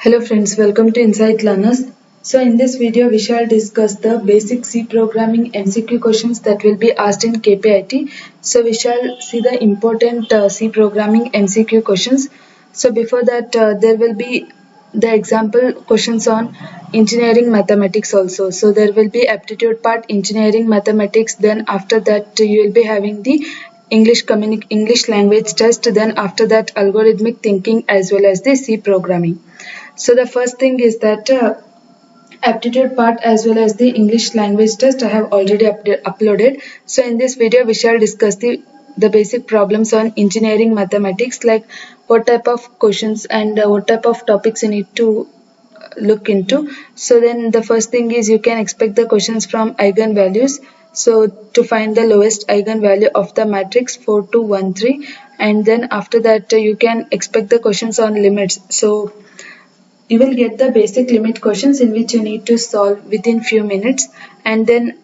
Hello friends, welcome to Insight Learners. So in this video we shall discuss the basic C programming MCQ questions that will be asked in KPIT. So we shall see the important C programming MCQ questions. So before that there will be the example questions on engineering mathematics also. So there will be aptitude part engineering mathematics, then after that you will be having the English language test, then after that algorithmic thinking as well as the C programming. So the first thing is that aptitude part as well as the English language test I have already uploaded. So in this video we shall discuss the basic problems on engineering mathematics, like what type of questions and what type of topics you need to look into. So then the first thing is you can expect the questions from eigenvalues. So to find the lowest eigenvalue of the matrix 4 2 1 3, and then after that you can expect the questions on limits. So you will get the basic limit questions in which you need to solve within few minutes, and then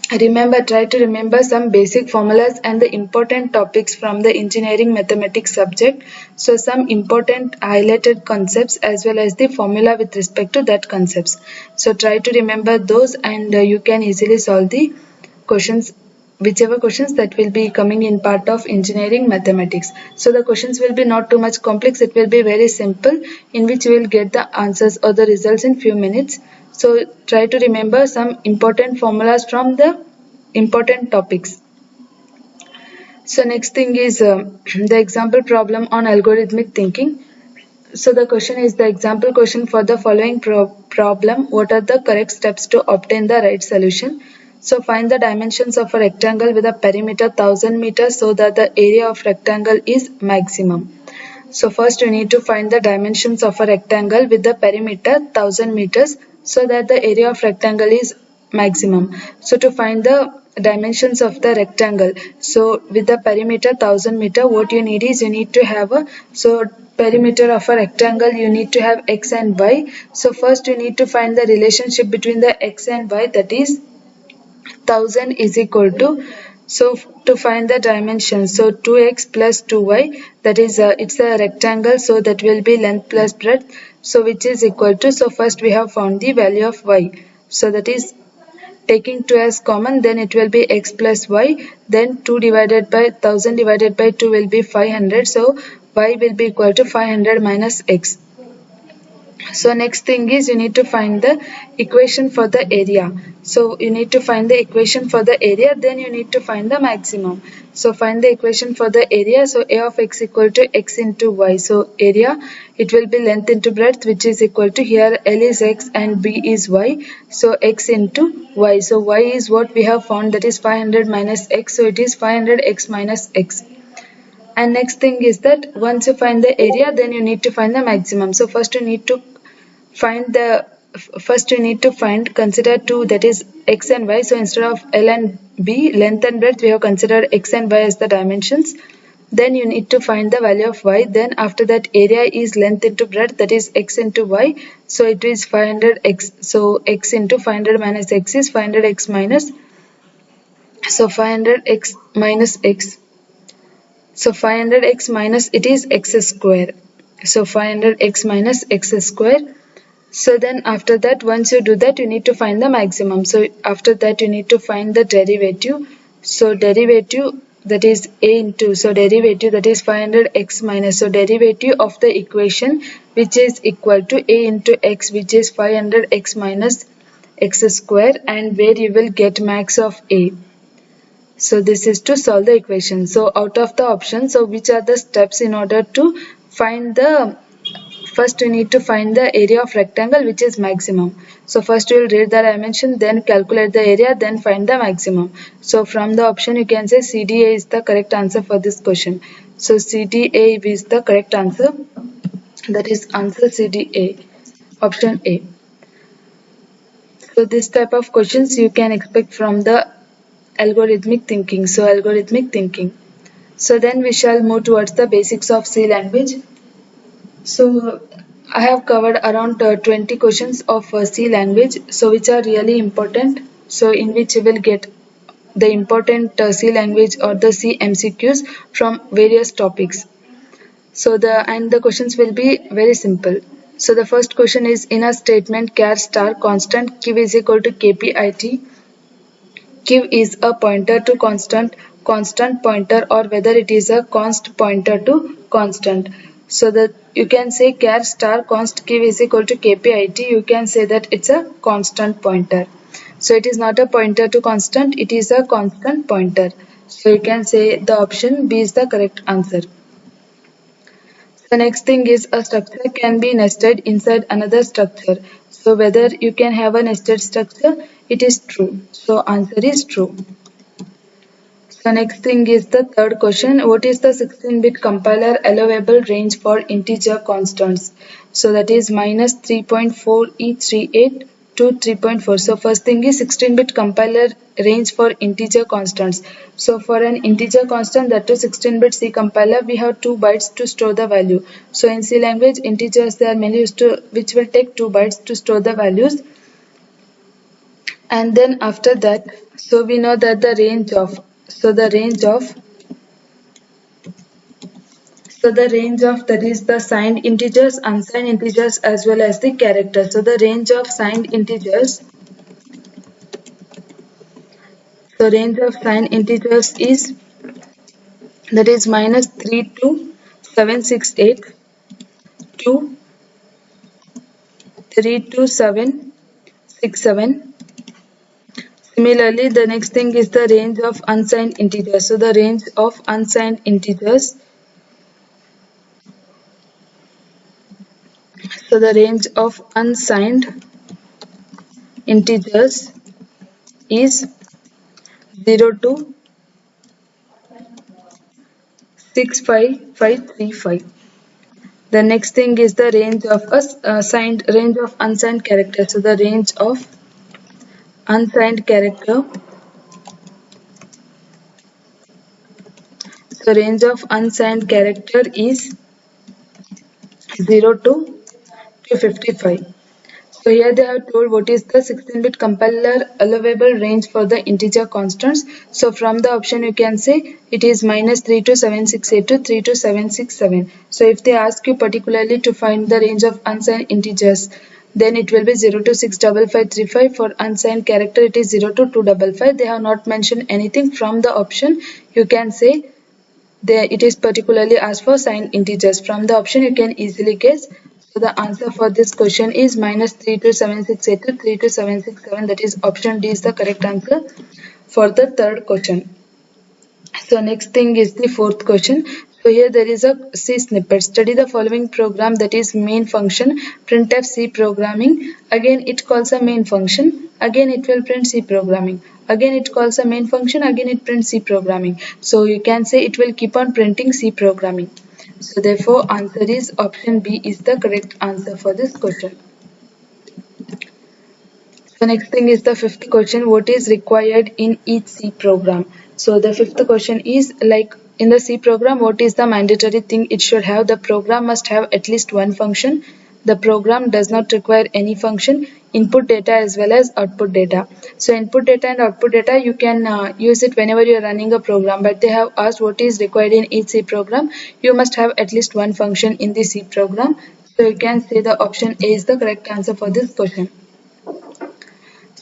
try to remember some basic formulas and the important topics from the engineering mathematics subject. So some important highlighted concepts as well as the formula with respect to that concepts. So try to remember those, and you can easily solve the questions, whichever questions that will be coming in part of engineering mathematics. So the questions will be not too much complex, it will be very simple, in which you will get the answers or the results in few minutes. So try to remember some important formulas from the important topics. So next thing is the example problem on algorithmic thinking. So the question is the example question for the following problem. What are the correct steps to obtain the right solution? So find the dimensions of a rectangle with a perimeter 1000 meters so that the area of rectangle is maximum. So first we need to find the dimensions of a rectangle with the perimeter 1000 meters so that the area of rectangle is maximum. So to find the dimensions of the rectangle, so with the perimeter 1000 meter, what you need is you need to have a perimeter of a rectangle, you need to have x and y. So first you need to find the relationship between the x and y, that is 1000 is equal to, so to find the dimension, so 2x plus 2y, that is it's a rectangle, so that will be length plus breadth, so which is equal to, so first we have found the value of y, so that is taking 2 as common, then it will be x plus y, then 2 divided by 1000 divided by 2 will be 500, so y will be equal to 500 minus x. So next thing is you need to find the equation for the area. So you need to find the equation for the area, then you need to find the maximum. So find the equation for the area. So a of x equal to x into y. So area, it will be length into breadth, which is equal to, here L is x and B is y. So x into y. So y is what we have found, that is 500 minus x. So it is 500x minus x. And next thing is that once you find the area, then you need to find the maximum. So first you need to consider two, that is x and y. So instead of L and B, length and breadth, we have considered x and y as the dimensions. Then you need to find the value of y. Then after that, area is length into breadth, that is x into y. So it is 500x. So x into 500 minus x is 500x minus, so 500x minus x. So 500x minus, it is x square. So 500x minus x square. So then after that, once you do that, you need to find the maximum. So after that, you need to find the derivative. So derivative, that is a into, so derivative, that is 500x minus, so derivative of the equation which is equal to a into x, which is 500x minus x square, and where you will get max of a. So this is to solve the equation. So out of the options, so which are the steps in order to find the, first you need to find the area of rectangle which is maximum. So first you will read the dimension, then calculate the area, then find the maximum. So from the option you can say CDA is the correct answer for this question. So CDA is the correct answer, that is answer CDA, option A. So this type of questions you can expect from the algorithmic thinking. So algorithmic thinking. So then we shall move towards the basics of C language. So I have covered around 20 questions of C language, so which are really important. So in which you will get the important C language or the C MCQs from various topics. So the questions will be very simple. So the first question is, in a statement char star constant q is equal to kpit, q is a pointer to constant pointer, or whether it is a const pointer to constant. So that you can say char star const q is equal to kpit, you can say that it's a constant pointer. So it is not a pointer to constant, it is a constant pointer. So you can say the option B is the correct answer. The next thing is, a structure can be nested inside another structure. So whether you can have a nested structure, it is true. So answer is true. So next thing is the third question. What is the 16-bit compiler allowable range for integer constants? So that is minus 3.4E38 to 3.4. So first thing is 16-bit compiler range for integer constants. So for an integer constant, that to 16-bit C compiler, we have 2 bytes to store the value. So in C language, integers, there are many used to which will take 2 bytes to store the values. And then after that, so we know that the range of that is the signed integers, unsigned integers, as well as the characters. So the range of signed integers is, that is minus 32768 to 32767. Similarly, the next thing is the range of unsigned integers. So the range of unsigned integers, is 0 to 65535. The next thing is the range of unsigned character. So the range of unsigned character, is 0 to 255. So here they have told what is the 16-bit compiler allowable range for the integer constants. So from the option you can say it is minus 32768 to 32767. So if they ask you particularly to find the range of unsigned integers, then it will be 0 to 65535. For unsigned character, it is 0 to 255. They have not mentioned anything from the option. You can say there it is particularly asked for signed integers. From the option you can easily guess. So the answer for this question is minus 32768 to 32767. That is option D is the correct answer for the third question. So next thing is the fourth question. So here there is a C snippet. Study the following program, that is main function printf C programming. Again it calls a main function. Again it will print C programming. Again it calls a main function. Again it prints C programming. So you can say it will keep on printing C programming. So therefore answer is option B is the correct answer for this question. So next thing is the fifth question. What is required in each C program? So the fifth question is, like in the C program, what is the mandatory thing it should have? The program must have at least one function. The program does not require any function. Input data as well as output data. So input data and output data, you can use it whenever you are running a program. But they have asked what is required in each C program. You must have at least one function in the C program. So you can say the option A is the correct answer for this question.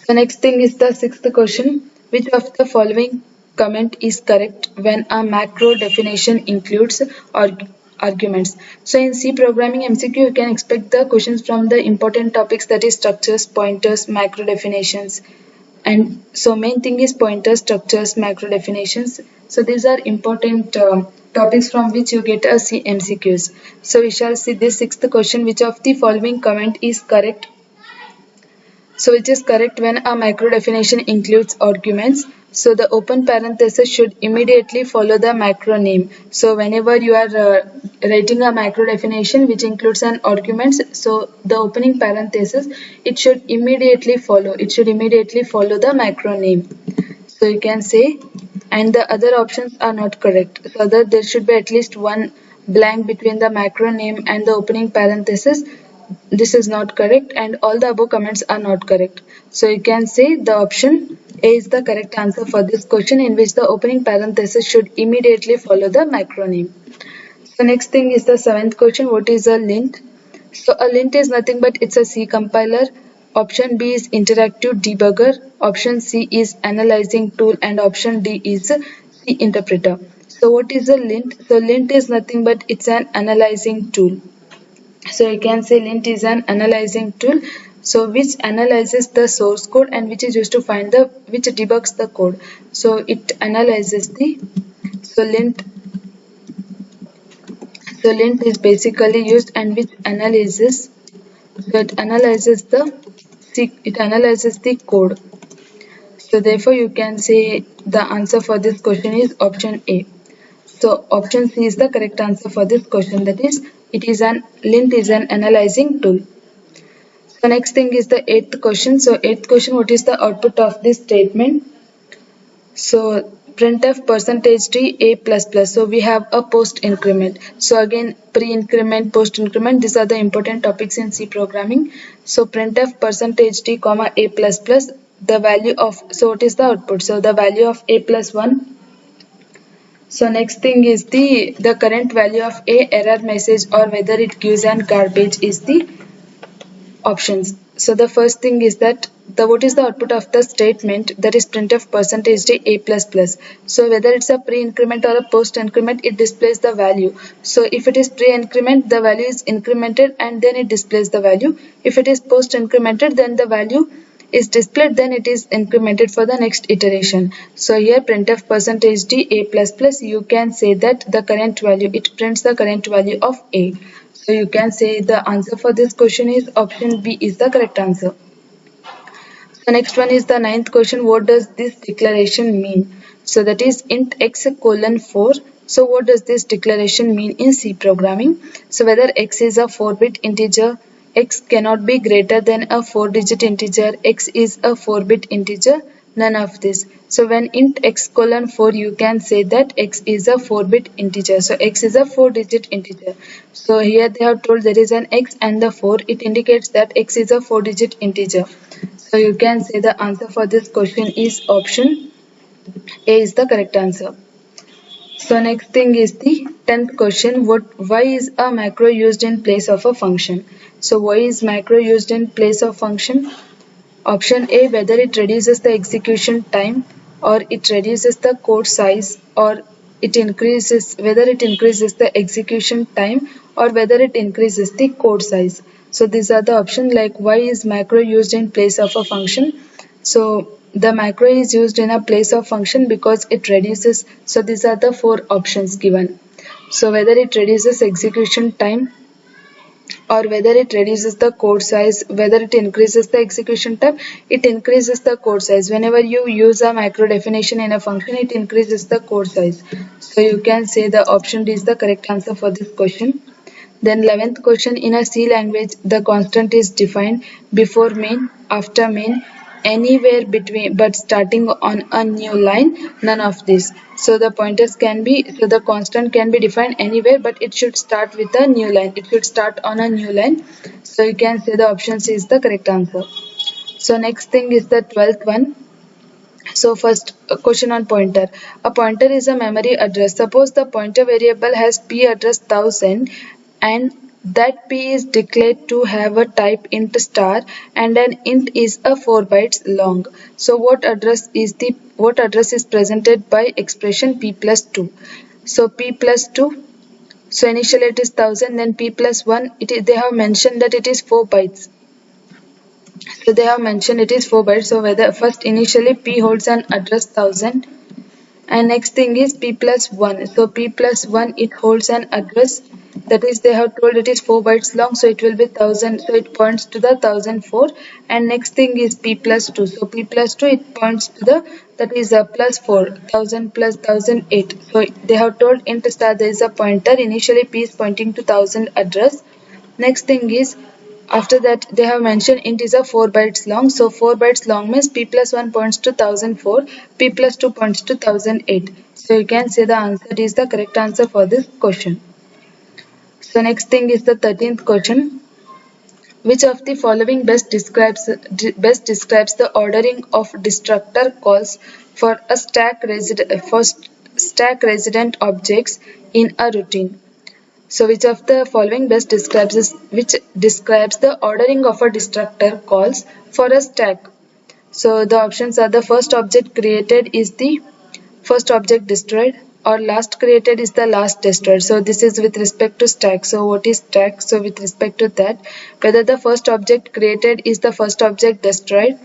So next thing is the sixth question. Which of the following comment is correct when a macro definition includes arguments? So in C programming MCQ, you can expect the questions from the important topics, that is structures, pointers, macro definitions. And so main thing is pointers, structures, macro definitions. So these are important topics from which you get a C MCQs. So we shall see this sixth question. Which of the following comment is correct? So which is correct when a macro definition includes arguments? So the open parenthesis should immediately follow the macro name. So whenever you are writing a macro definition which includes an argument, so the opening parenthesis, it should immediately follow the macro name. So you can say, and the other options are not correct. So that there should be at least one blank between the macro name and the opening parenthesis. This is not correct, and all the above comments are not correct. So you can say the option A is the correct answer for this question, in which the opening parenthesis should immediately follow the macro name. So next thing is the seventh question. What is a lint? So a lint is nothing but it's a C compiler. Option B is interactive debugger. Option C is analyzing tool, and option D is C interpreter. So what is a lint? So lint is nothing but it's an analyzing tool. So you can say lint is an analyzing tool, so which analyzes the source code and which is used to find the which debugs the code. So it analyzes the so lint is basically used and which analyzes, so it analyzes the code. So therefore you can say the answer for this question is option A. So option C is the correct answer for this question, that is lint is an analyzing tool. The next thing is the eighth question. So eighth question, what is the output of this statement? So printf percentage d a plus plus. So we have a post increment. So again pre-increment, post increment, these are the important topics in C programming. So printf percentage d comma a plus plus, the value of, so what is the output? So the value of a plus 1. So next thing is the current value of a error message or whether it gives an garbage is the options. So the first thing is that what is the output of the statement, that is printf percentage d a plus plus. So whether it's a pre-increment or a post-increment, it displays the value. So if it is pre-increment, the value is incremented and then it displays the value. If it is post-incremented, then the value is displayed, then it is incremented for the next iteration. So here printf percentage d a plus plus, you can say that the current value, it prints the current value of a. So you can say the answer for this question is option B is the correct answer. The next one is the ninth question. What does this declaration mean? So that is int x colon 4. So what does this declaration mean in C programming? So whether x is a 4-bit integer, x cannot be greater than a 4-digit integer, x is a 4-bit integer, none of this. So when int x colon 4, you can say that x is a 4-bit integer. So x is a 4-digit integer. So here they have told there is an x and the 4. It indicates that x is a 4-digit integer. So you can say the answer for this question is option A is the correct answer. So next thing is the 10th question. Why is a macro used in place of a function? So why is macro used in place of function? Option A, whether it reduces the execution time or it reduces the code size, or whether it increases the execution time or whether it increases the code size. So these are the options, like why is macro used in place of a function? So the macro is used in a place of function because it reduces, so these are the 4 options given. So whether it reduces execution time, or whether it reduces the code size, whether it increases the execution time, it increases the code size. Whenever you use a macro definition in a function, it increases the code size. So you can say the option D is the correct answer for this question. Then 11th question, in a C language, the constant is defined before main, after main, anywhere between, but starting on a new line, none of this. So the the constant can be defined anywhere, but it should start with a new line. It should start on a new line. So you can say the option C is the correct answer. So next thing is the 12th one. So first question on pointer. A pointer is a memory address. Suppose the pointer variable has p address 1000 and that p is declared to have a type int star and an int is a 4 bytes long. So what address is presented by expression p plus 2? So p plus 2, so initially it is 1000, then p plus 1, they have mentioned that it is 4 bytes. So they have mentioned it is 4 bytes. So whether first initially p holds an address 1000 and next thing is p plus 1. So p plus 1, it holds an address, that is they have told it is 4 bytes long, so it will be 1000, so it points to the 1004. And next thing is p plus 2. So p plus 2, it points to the, that is a plus 4, 1000 plus 1008. So they have told int star there is a pointer, initially p is pointing to 1000 address. Next thing is, after that they have mentioned int is a 4 bytes long. So 4 bytes long means p plus 1 points to 1004, p plus 2 points to 1008. So you can say the answer is the correct answer for this question. So next thing is the 13th question. Which of the following best describes the ordering of destructor calls for a stack resident objects in a routine? So which of the following best describes the ordering of a destructor calls for a stack? So the options are: the first object created is the first object destroyed, or last created is the last destroyed. So this is with respect to stack. So what is stack? So with respect to that, whether the first object created is the first object destroyed,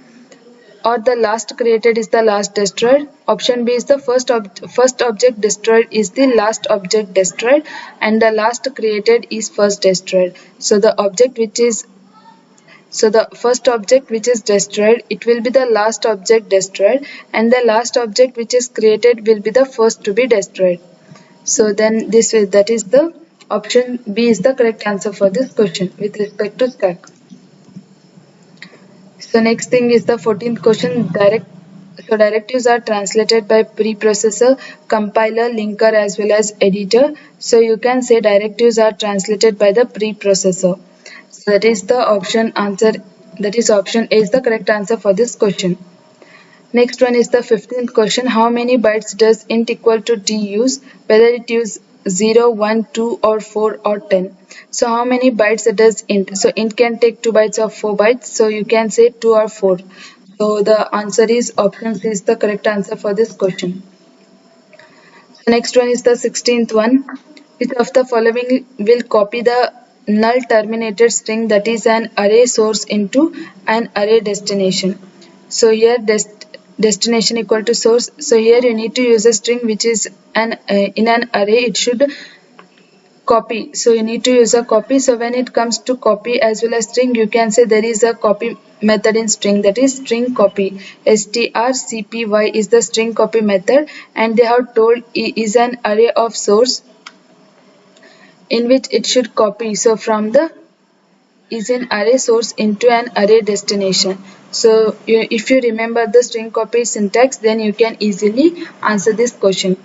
or the last created is the last destroyed. Option B is the first object destroyed is the last object destroyed, and the last created is first destroyed. So the first object which is destroyed, it will be the last object destroyed, and the last object which is created will be the first to be destroyed. So then that is the option B is the correct answer for this question with respect to stack. So next thing is the 14th question. Directives are translated by preprocessor, compiler, linker as well as editor. So you can say directives are translated by the preprocessor. So that is the option answer. That is option A is the correct answer for this question. Next one is the 15th question. How many bytes does int equal to t use? Whether it use 0, 1, 2 or 4 or 10. So how many bytes does int? So int can take 2 bytes or 4 bytes. So you can say 2 or 4. So the answer is option C is the correct answer for this question. So next one is the 16th one. Which of the following will copy the null terminated string that is an array source into an array destination? So here destination equal to source. So here you need to use a string which is in an array, it should copy. So you need to use a copy. So when it comes to copy as well as string, you can say there is a copy method in string, that is string copy. strcpy is the string copy method, and they have told is an array of source in which it should copy. So from the is an array source into an array destination. So if you remember the string copy syntax, then you can easily answer this question.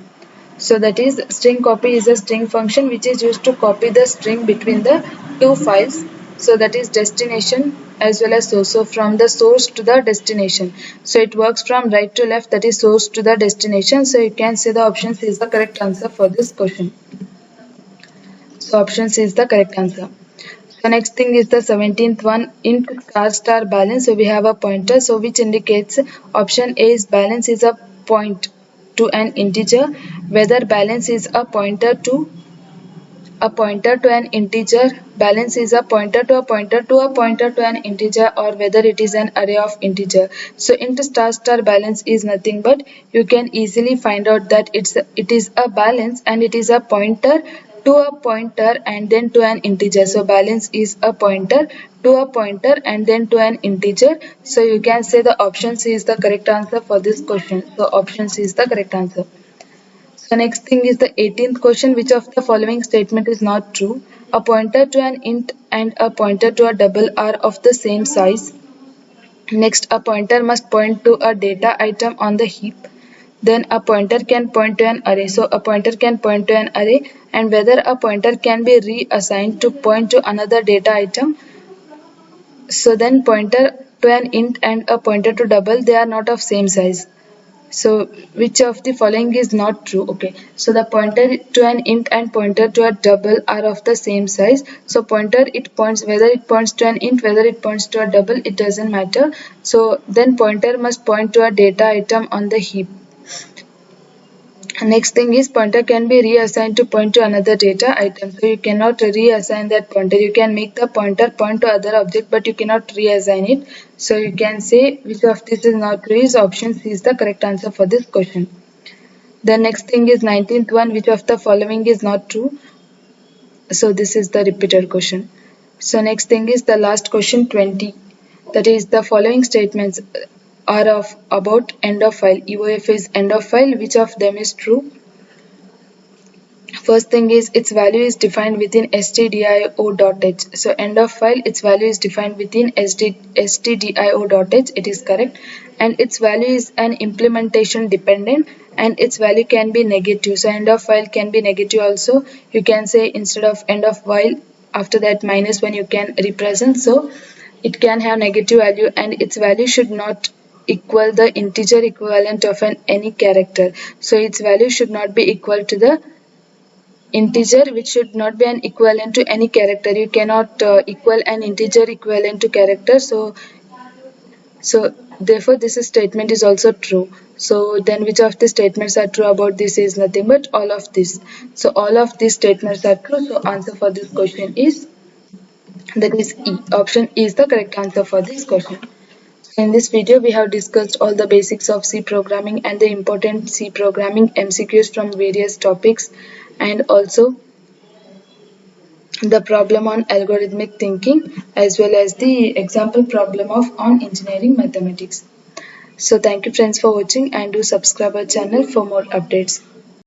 So that is, string copy is a string function which is used to copy the string between the two files. So that is destination as well as source. So from the source to the destination. So it works from right to left, that is source to the destination. So you can say the option C is the correct answer for this question. So option C is the correct answer. The next thing is the 17th one, int star balance. So we have a pointer, so which indicates option A is balance is a point to an integer. Whether balance is a pointer to an integer, balance is a pointer to an integer, or whether it is an array of integer. So int star balance is nothing but, you can easily find out that it is a balance and it is a pointer to a pointer and then to an integer. So balance is a pointer to a pointer and then to an integer. So you can say the option C is the correct answer for this question. So option C is the correct answer. So next thing is the 18th question. Which of the following statement is not true? A pointer to an int and a pointer to a double are of the same size. Next, a pointer must point to a data item on the heap. Then a pointer can point to an array. So a pointer can point to an array, and whether a pointer can be reassigned to point to another data item. So then pointer to an int and a pointer to double, they are not of same size. So which of the following is not true? Okay, so the pointer to an int and pointer to a double are of the same size. So pointer, it points, whether it points to an int, whether it points to a double, it doesn't matter. So then pointer must point to a data item on the heap. Next thing is pointer can be reassigned to point to another data item. So you cannot reassign that pointer. You can make the pointer point to other object, but you cannot reassign it. So you can say which of this is not true is option C is the correct answer for this question. The next thing is 19th one. Which of the following is not true? So this is the repeated question. So next thing is the last question 20. That is, the following statements are about end of file. EOF is end of file. Which of them is true? First thing is its value is defined within stdio.h. So end of file, its value is defined within stdio.h. It is correct. And its value is an implementation dependent, and its value can be negative. So end of file can be negative also. You can say instead of end of while, after that minus when you can represent. So it can have negative value, and its value should not equal the integer equivalent of any character. So its value should not be equal to the integer which should not be an equivalent to any character. You cannot equal an integer equivalent to character. So therefore this statement is also true. So then which of the statements are true about this is nothing but all of this. So all of these statements are true. So answer for this question is, that is E. Option E is the correct answer for this question. In this video, we have discussed all the basics of C programming and the important C programming MCQs from various topics, and also the problem on algorithmic thinking, as well as the example problem of on engineering mathematics. So thank you friends for watching, and do subscribe our channel for more updates.